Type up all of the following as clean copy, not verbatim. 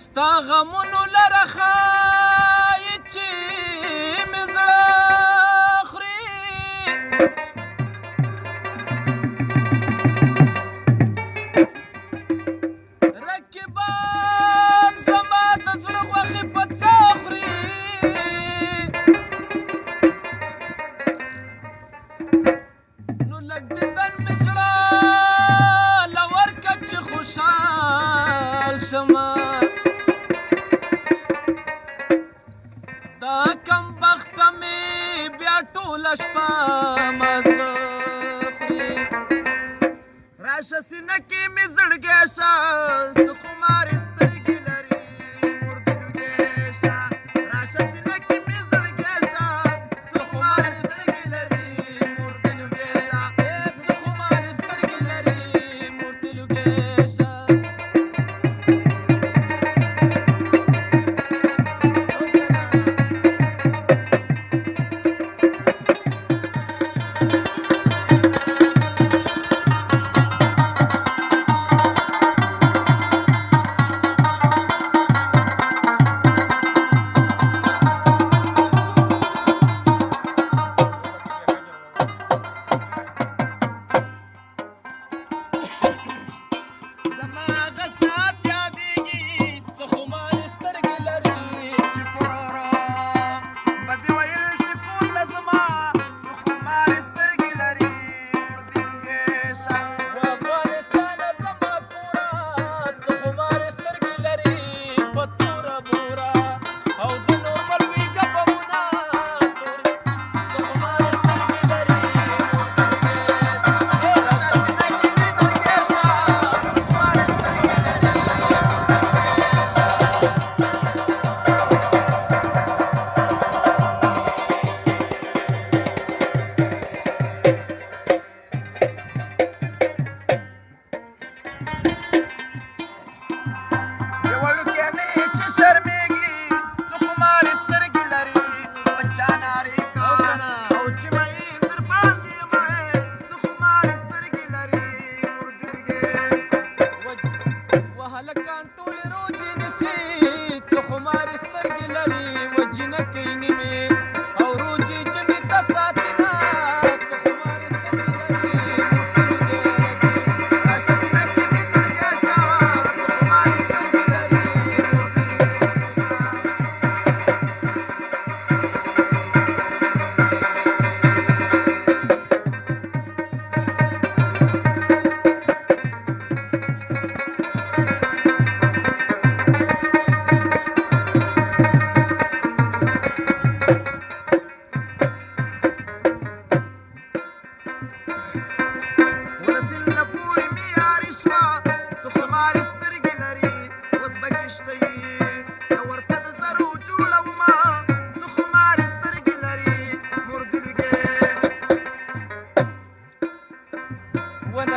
ستا غمونو لره ښایي چې مې زړه خوري رقیبان زما د زړه غوښې په څه خوري نو لږ دیدن مې زړه له ورکه چې خوشحال شمه دا کم بخته مې بیا ټوله شپه مازغه خوري راشه سینه کې مې زړګی شه څه خمارې سترګې لري مور د لوګی شه راشه سینه کې مې زړګی شه څه خمارې سترګې لري مور د لوګی شه څه خمارې سترګې لري مور د لوګی شه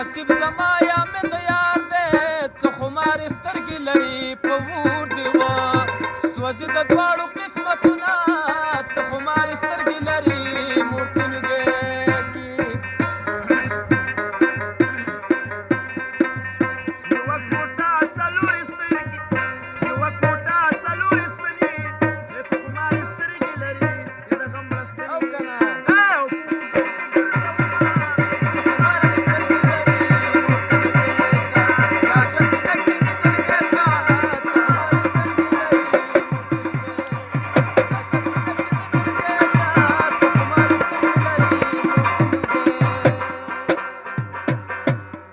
نصیب زما